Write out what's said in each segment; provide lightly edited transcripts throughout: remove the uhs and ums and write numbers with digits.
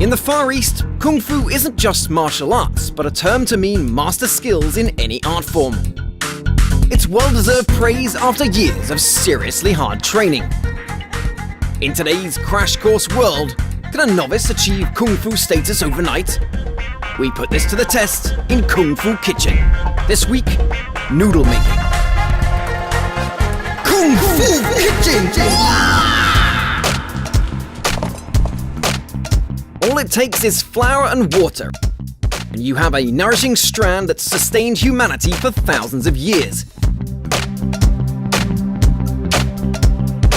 In the Far East, Kungfu isn't just martial arts, but a term to mean master skills in any art form. It's well-deserved praise after years of seriously hard training. In today's crash course world, can a novice achieve Kungfu status overnight? We put this to the test in Kungfu Kitchen. This week, noodle making. Kungfu Kitchen! All it takes is flour and water, and you have a nourishing strand that's sustained humanity for thousands of years.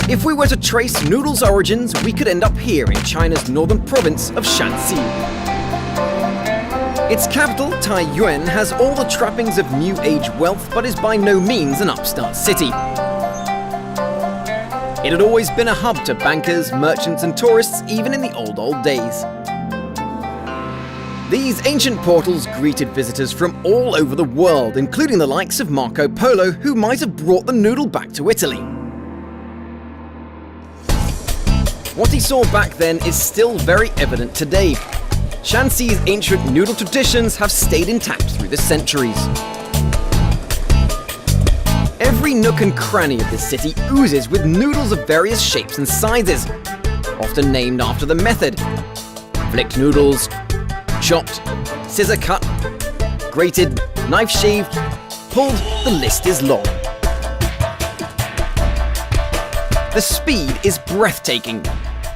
If we were to trace noodles' origins, we could end up here in China's northern province of Shanxi. Its capital, Taiyuan, has all the trappings of New Age wealth, but is by no means an upstart city. It had always been a hub to bankers, merchants and tourists, even in the old days. These ancient portals greeted visitors from all over the world, including the likes of Marco Polo, who might have brought the noodle back to Italy. What he saw back then is still very evident today. Shanxi's ancient noodle traditions have stayed intact through the centuries. Every nook and cranny of this city oozes with noodles of various shapes and sizes, often named after the method. Flicked noodles, chopped, scissor cut, grated, knife shaved, pulled, the list is long. The speed is breathtaking.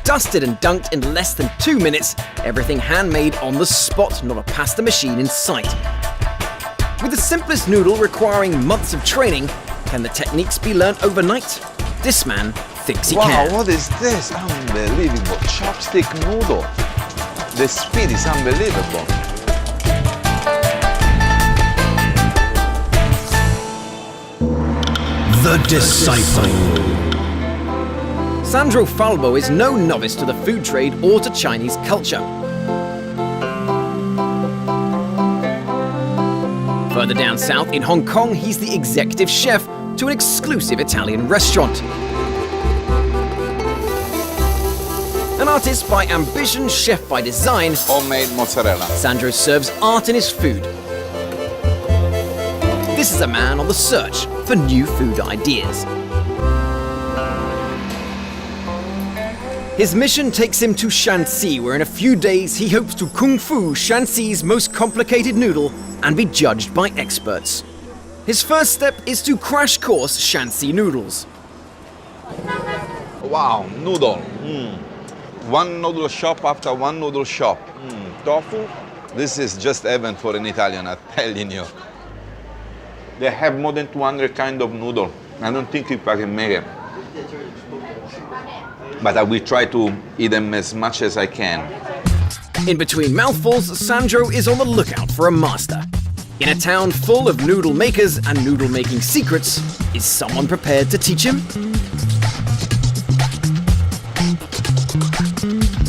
Dusted and dunked in less than 2 minutes, everything handmade on the spot, not a pasta machine in sight. With the simplest noodle requiring months of training, can the techniques be learned overnight? This man thinks he can. Wow, what is this? Unbelievable. Chopstick noodle. The speed is unbelievable. The Disciple. Sandro Falbo is no novice to the food trade or to Chinese culture. Further down south in Hong Kong, he's the executive chef to an exclusive Italian restaurant. An artist by ambition, chef by design, Homemade mozzarella. Sandro serves art in his food. This is a man on the search for new food ideas. His mission takes him to Shanxi, where in a few days he hopes to kung fu Shanxi's most complicated noodle and be judged by experts. His first step is to crash course Shanxi noodles. Wow, noodle. One noodle shop after one noodle shop. Tofu. This is just heaven for an Italian, I'm telling you. They have more than 200 kind of noodle. I don't think if I can make it. But I will try to eat them as much as I can. In between mouthfuls, Sandro is on the lookout for a master. In a town full of noodle makers and noodle making secrets, is someone prepared to teach him?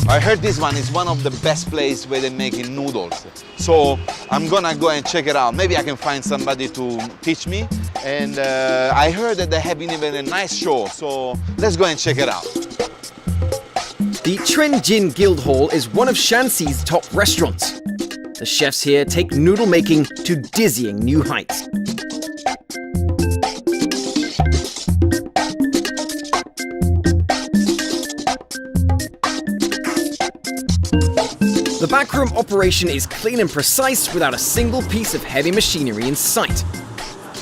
I heard this one is one of the best places where they're making noodles. So I'm gonna go and check it out. Maybe I can find somebody to teach me. And I heard that they're having even a nice show. So let's go and check it out. The Trenjin Guild Hall is one of Shanxi's top restaurants. The chefs here take noodle making to dizzying new heights. The backroom operation is clean and precise without a single piece of heavy machinery in sight.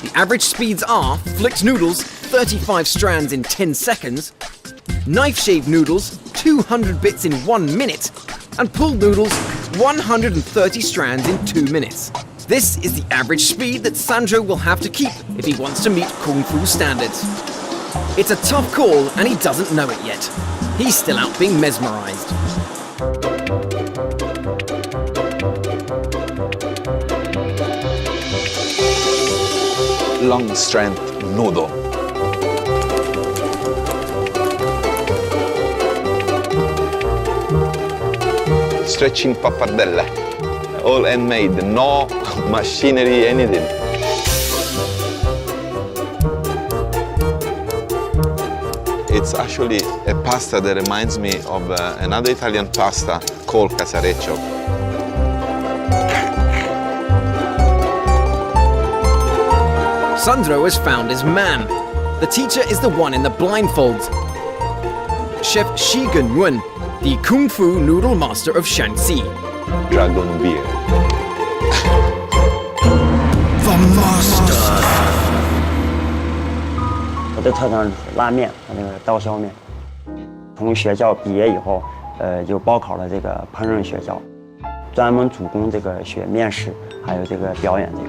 The average speeds are flicked noodles, 35 strands in 10 seconds, knife-shaved noodles, 200 bits in 1 minute, and pulled noodles, 130 strands in 2 minutes. This is the average speed that Sandro will have to keep if he wants to meet Kung Fu standards. It's a tough call and he doesn't know it yet. He's still out being mesmerized. Long strand noodle. Stretching pappardelle. All handmade, no machinery, anything. It's actually a pasta that reminds me of another Italian pasta call casareccio. Sandro has found his man. The teacher is the one in the blindfolds. Chef Shi Genyun, the Kungfu noodle master of Shanxi. Dragon beer. The master. 我的特长是拉面和那个刀削面。从学校毕业以后，就报考了这个烹饪学校，专门主攻这个学面食，还有这个表演这块。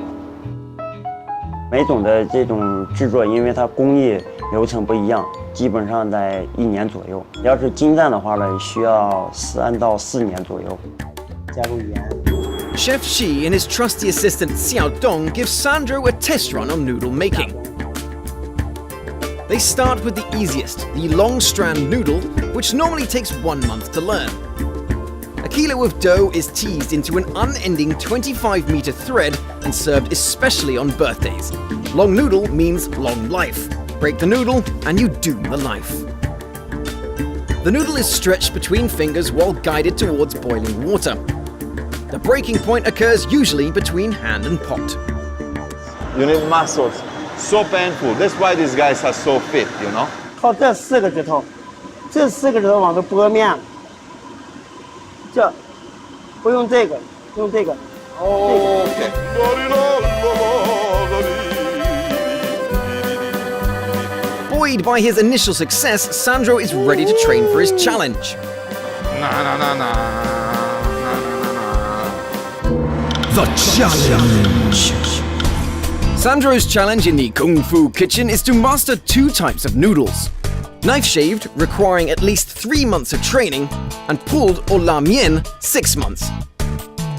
每种的这种制作，因为它工艺流程不一样，基本上在1年左右。要是精湛的话呢，需要3到4年左右。加入盐。Chef Shi and his trusty assistant Xiao Dong give Sandro a test run on noodle making. They start with the easiest, the long strand noodle, which normally takes 1 month to learn. A kilo of dough is teased into an unending 25-meter thread and served especially on birthdays. Long noodle means long life. Break the noodle and you doom the life. The noodle is stretched between fingers while guided towards boiling water. The breaking point occurs usually between hand and pot. You need muscles. So painful. That's why these guys are so fit, you know? 靠这4个指头，这4个指头往这拨面，这不用这个，用这个。Okay. Buoyed by his initial success, Sandro is ready to train for his challenge. The challenge. Sandro's challenge in the Kungfu kitchen is to master 2 types of noodles. Knife-shaved, requiring at least 3 months of training, and pulled or la mian, 6 months.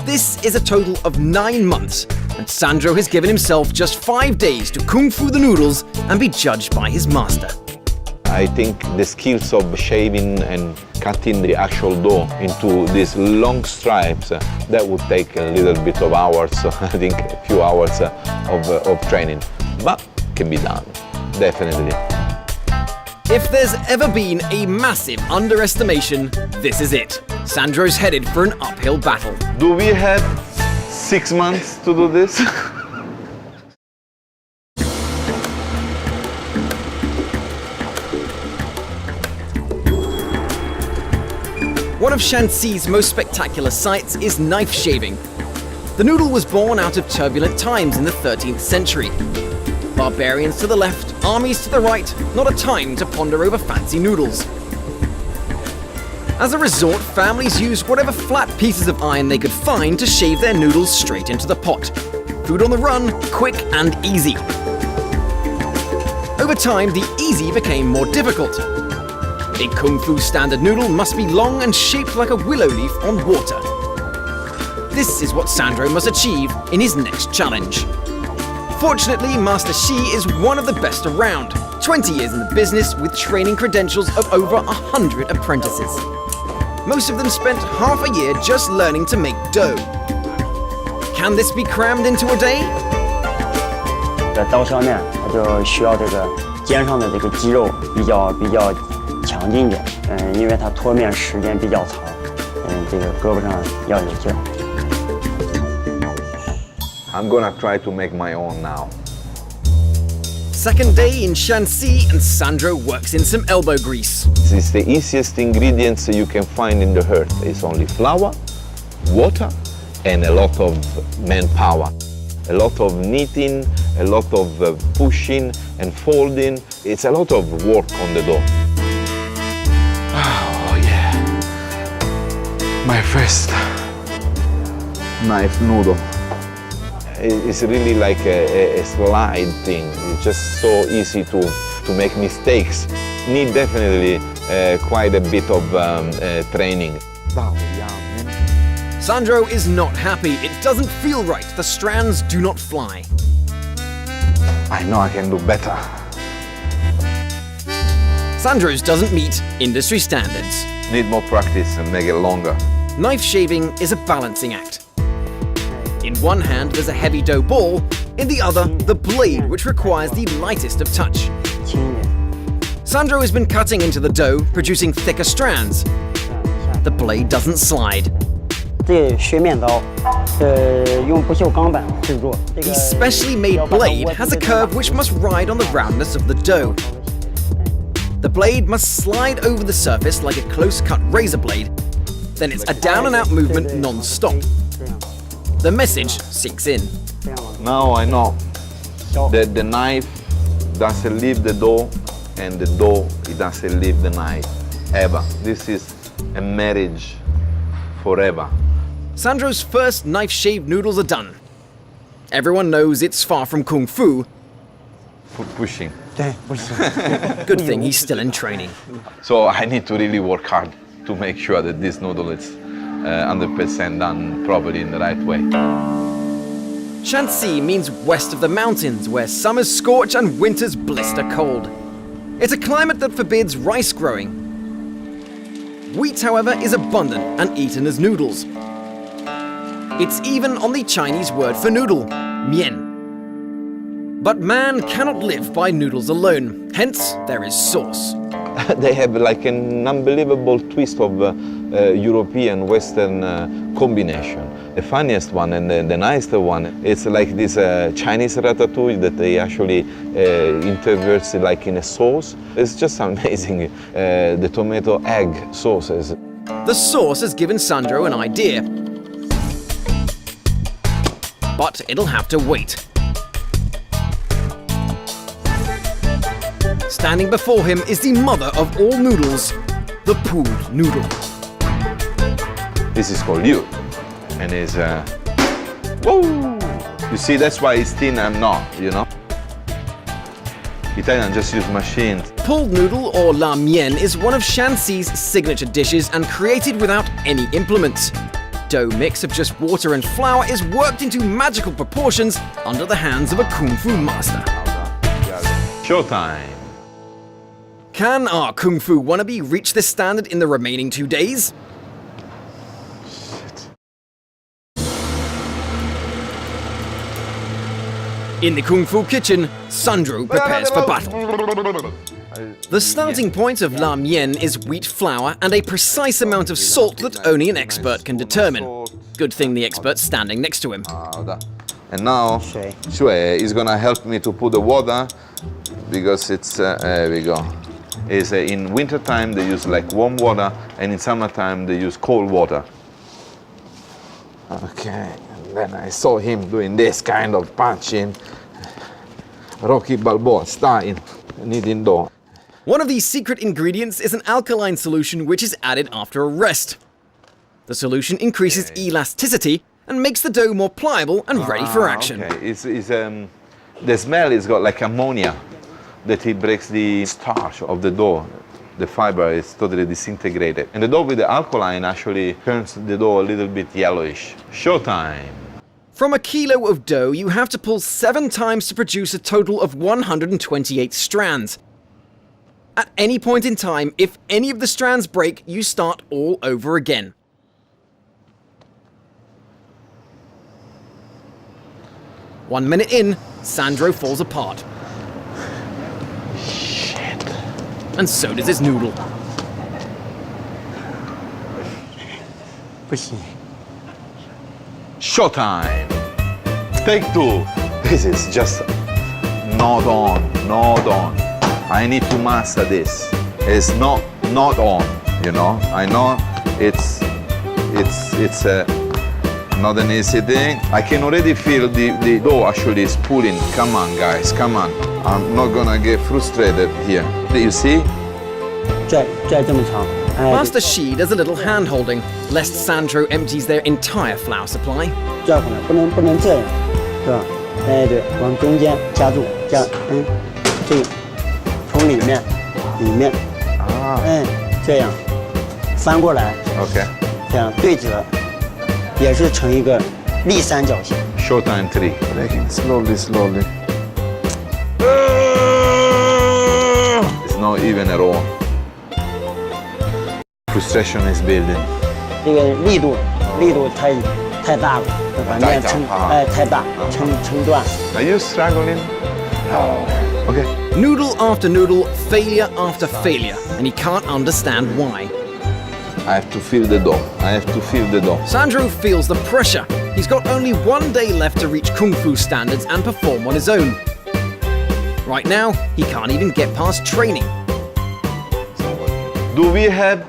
This is a total of 9 months, and Sandro has given himself just 5 days to Kung Fu the noodles and be judged by his master. I think the skills of shaving and cutting the actual dough into these long stripes, that would take a little bit of hours, I think a few hours of training, but can be done, definitely. If there's ever been a massive underestimation, this is it. Sandro's headed for an uphill battle. Do we have 6 months to do this? One of Shanxi's most spectacular sights is knife shaving. The noodle was born out of turbulent times in the 13th century. Barbarians to the left, armies to the right, not a time to ponder over fancy noodles. As a resort, families used whatever flat pieces of iron they could find to shave their noodles straight into the pot. Food on the run, quick and easy. Over time, the easy became more difficult. A Kung Fu standard noodle must be long and shaped like a willow leaf on water. This is what Sandro must achieve in his next challenge. Fortunately, Master Shi is one of the best around. 20 years in the business with training credentials of over 100 apprentices. Most of them spent half a year just learning to make dough. Can this be crammed into a day? 这刀削面它就需要这个肩上的这个肌肉比较强劲一点，因为它脱面时间比较长，这个胳膊上要有劲儿。I'm gonna try to make my own now. Second day in Shanxi and Sandro works in some elbow grease. This is the easiest ingredients you can find in the earth. It's only flour, water, and a lot of manpower. A lot of kneading, a lot of pushing and folding. It's a lot of work on the dough. Oh yeah. My first knife noodle. It's really like a slide thing. It's just so easy to make mistakes. Need definitely quite a bit of training. Sandro is not happy. It doesn't feel right. The strands do not fly. I know I can do better. Sandro's doesn't meet industry standards. Need more practice and make it longer. Knife shaving is a balancing act. In one hand, there's a heavy dough ball. In the other, the blade, which requires the lightest of touch. 轻一点， Sandro has been cutting into the dough, producing thicker strands. the blade doesn't slide. 这削面刀，用不锈钢板制作。这 The 个 specially made blade has a curve which must ride on the roundness of the dough. The blade must slide over the surface like a close-cut razor blade. Then it's a down-and-out movement non-stop. 这样 The message sinks in. 这样往 Now I know 削。 that the knife doesn't leave the dough and the dough it doesn't leave the knife ever. This is a marriage forever. Sandro's first knife-shaved noodles are done. Everyone knows it's far from Kung Fu. For pushing. 对，不是。 Good thing he's still in training. So I need to really work hard to make sure that this noodle is 100% done properly in the right way. Shanxi means west of the mountains, where summers scorch and winters blister cold. It's a climate that forbids rice growing. Wheat, however, is abundant and eaten as noodles. It's even on the Chinese word for noodle, mian. But man cannot live by noodles alone, hence there is sauce. They have like an unbelievable twist of European Western combination. The funniest one and the nicest one, it's like this Chinese ratatouille that they actually interverts like in a sauce. It's just amazing, the tomato egg sauces. The sauce has given Sandro an idea. But it'll have to wait. Standing before him is the mother of all noodles, the pooled noodle. This is called liu, and is whoa! You see, that's why it's thin and not, you know. Italians just use machines. Pulled noodle, or la mienne, is one of Shanxi's signature dishes and created without any implements. Dough mix of just water and flour is worked into magical proportions under the hands of a Kung Fu master. Showtime. Can our Kung Fu wannabe reach this standard in the remaining 2 days? In the Kung Fu kitchen, Sandro prepares for battle. The starting point of la mienne is wheat flour and a precise amount of salt that only an expert can determine. Good thing the expert's standing next to him. And now, Shui is gonna help me to put the water because it's, there we go. Is in winter time they use like warm water, and in summertime they use cold water. Okay, and then I saw him doing this kind of punching. Rocky Balboa style, kneading dough. One of these secret ingredients is an alkaline solution which is added after a rest. The solution increases elasticity and makes the dough more pliable and ready for action. Okay. The smell is got like ammonia, that it breaks the starch of the dough. The fiber is totally disintegrated. And the dough with the alkaline actually turns the dough a little bit yellowish. Showtime. From a kilo of dough, you have to pull 7 times to produce a total of 128 strands. At any point in time, if any of the strands break, you start all over again. One minute in, Sandro falls apart. Shit. And so does his noodle. 不行。 Showtime. Take 2. This is just not on, not on. I need to master this. It's not on, you know. I know it's not an easy thing. I can already feel the dough actually is pulling. Come on, guys, come on. I'm not gonna get frustrated here. You see? 拽这么长。哎， Master Shi does a little hand-holding, lest Sandro empties their entire flour supply. 拽回来，不能这样，是吧？哎，对，往中间夹住，这样，这个从里面，这样翻过来， Okay. 这样对折，也是成一个立三角形。 Showtime 3. Breaking slowly, slowly. It's not even at all. Frustration is building. 这个力度太大了，就把面撑，太大，撑断。 Are you struggling? No. Okay. Noodle after noodle, failure after failure, and he can't understand why. I have to feel the dough. I have to feel the dough. Sandro feels the pressure. He's got only 1 day left to reach Kungfu standards and perform on his own. Right now, he can't even get past training. Do we have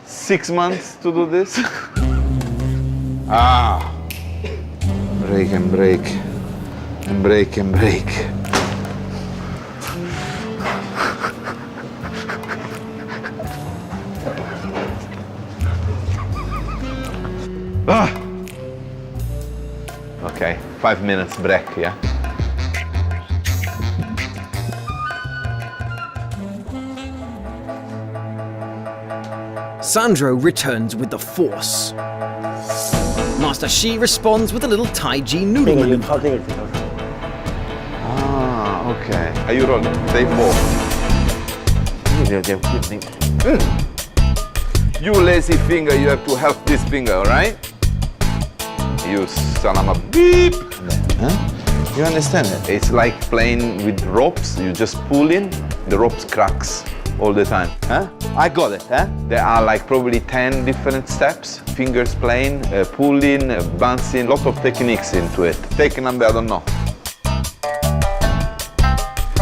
6 months to do this? Break and break. And break and break. Okay, 5 minutes break, yeah? Sandro returns with the force. Master Shi responds with a little Tai Chi noodle 这个就 maneuver. 靠这个指头。 Okay. Are you rolling? Take 4. You lazy finger, you have to help this finger, alright? You son of a beep! Huh? You understand it? It's like playing with ropes. You just pull in, the ropes cracks all the time. Huh? I got it, huh? There are like probably 10 different steps. Fingers playing, pulling, bouncing, lot of techniques into it. Take number, I don't know.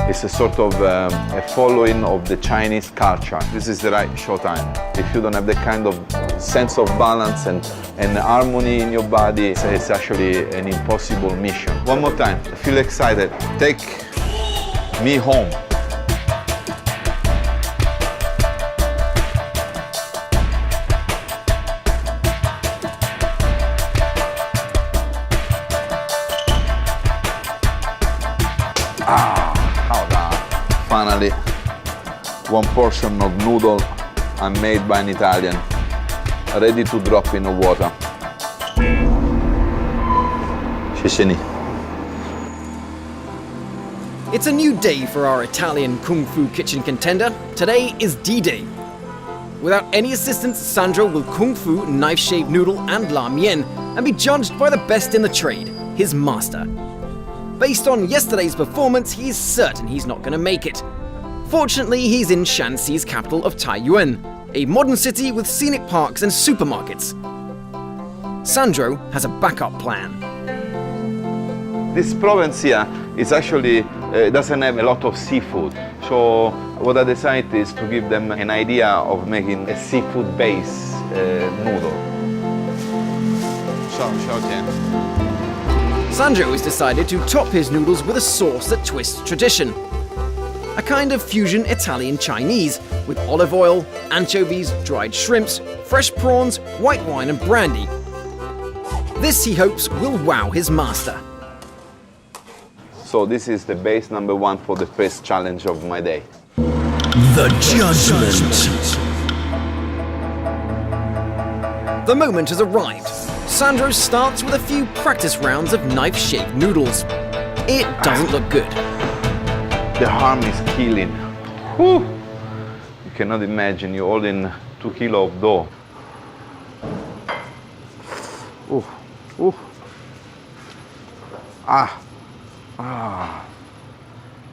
It's a sort of a following of the Chinese culture. This is the right show time. If you don't have the kind of sense of balance and harmony in your body, it's actually an impossible mission. One more time, feel excited. Take me home. Finally, one portion of noodle made by an Italian, ready to drop in the water. Shishini. It's a new day for our Italian Kung Fu kitchen contender. Today is D-Day. Without any assistance, Sandro will Kung Fu, knife-shaved noodle and la mian and be judged by the best in the trade, his master. Based on yesterday's performance, he's certain he's not going to make it. Fortunately, he's in Shanxi's capital of Taiyuan, a modern city with scenic parks and supermarkets. Sandro has a backup plan. This province here is actually doesn't have a lot of seafood. So what I decided is to give them an idea of making a seafood-based noodle. Ciao, Jen. Sandro has decided to top his noodles with a sauce that twists tradition. A kind of fusion Italian-Chinese with olive oil, anchovies, dried shrimps, fresh prawns, white wine and brandy. This, he hopes, will wow his master. So this is the base number 1 for the first challenge of my day. The Judgment. The moment has arrived. Sandro starts with a few practice rounds of knife-shaped noodles. It doesn't look good. The harm is killing. Whew. You cannot imagine, you're holding 2 kilos of dough. Ooh, ooh.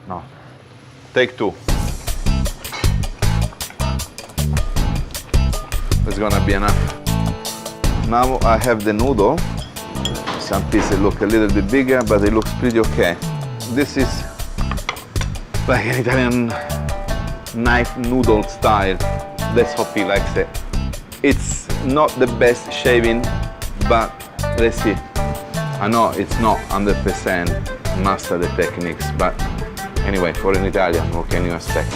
No. Take 2. That's gonna be enough. Now I have the noodle. Some pieces look a little bit bigger, but it looks pretty okay. This is like an Italian knife noodle style. Let's hope he likes it. It's not the best shaving, but let's see. I know it's not 100% master the techniques, but anyway, for an Italian, what can you expect?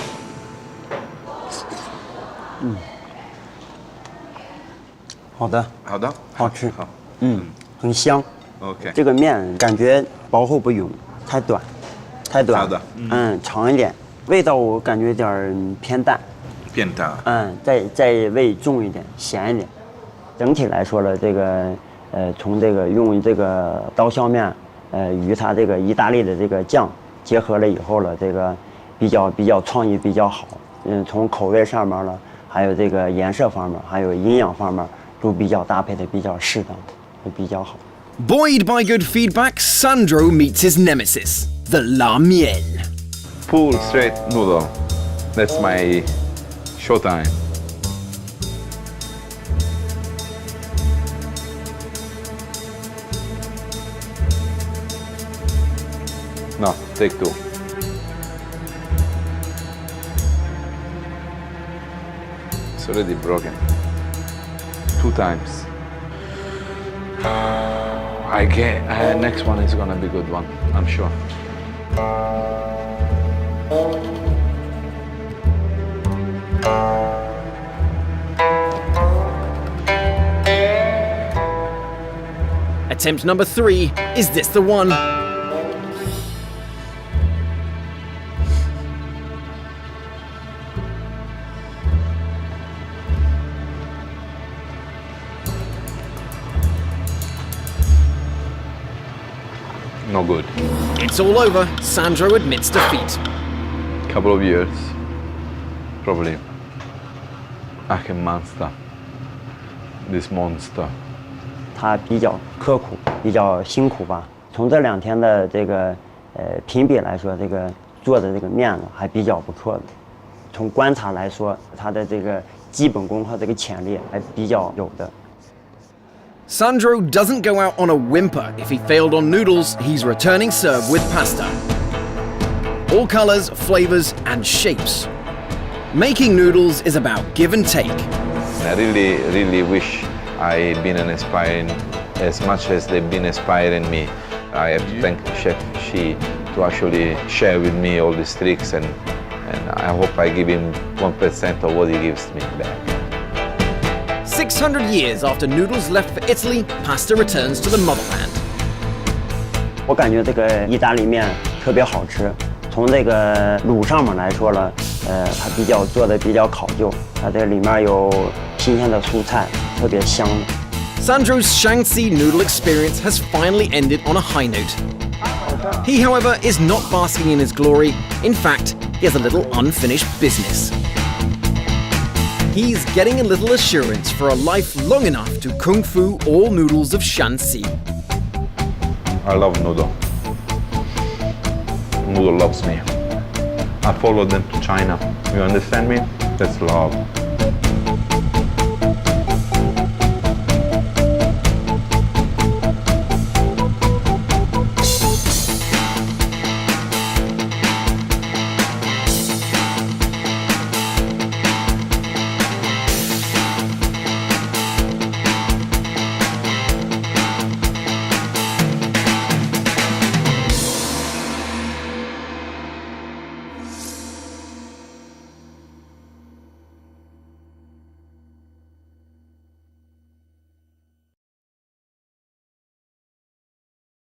好的，好的，好吃，好，很香。 OK。这个面感觉薄厚不匀，太短，太短。好的，长一点，味道我感觉有点儿偏淡。偏淡。再味重一点，咸一点。整体来说呢，这个从这个用这个刀削面，与它这个意大利的这个酱结合了以后呢，这个比较创意比较好。从口味上面呢，还有这个颜色方面，还有营养方面，都比较搭配的比较适当，会比较好。 Buoyed by good feedback, Sandro meets his nemesis, the la mian. Full straight noodle. That's my showtime. No, take two. It's already broken. 2 times. I get. Next one is gonna be good one, I'm sure. Attempt number 3. Is this the one? No good. It's all over. Sandro admits defeat. Couple of years, probably. I can master this monster. 它比较刻苦，比较辛苦吧。从这2天的这个评比来说，这个做的这个面呢还比较不错的。从观察来说，它的这个基本功和这个潜力还比较有的。 Sandro doesn't go out on a whimper. If he failed on noodles, he's returning serve with pasta. All colors, flavors, and shapes. Making noodles is about give and take. I really wish I've been inspiring as much as they've been inspiring me. I have to thank Chef Shi to actually share with me all these tricks, and I hope I give him 1% of what he gives me back. 600 years after noodles left for Italy, pasta returns to the motherland. 我感觉这个意大利面特别好吃。从这个卤上面来说呢，它做的比较考究，它这里面有新鲜的蔬菜，特别香的。 Sandro's Shaanxi noodle experience has finally ended on a high note. He, however, is not basking in his glory. In fact, he has a little unfinished business. He's getting a little assurance for a life long enough to kung fu all noodles of Shaanxi. I love Noodle. Noodle loves me. I followed them to China. You understand me? That's love.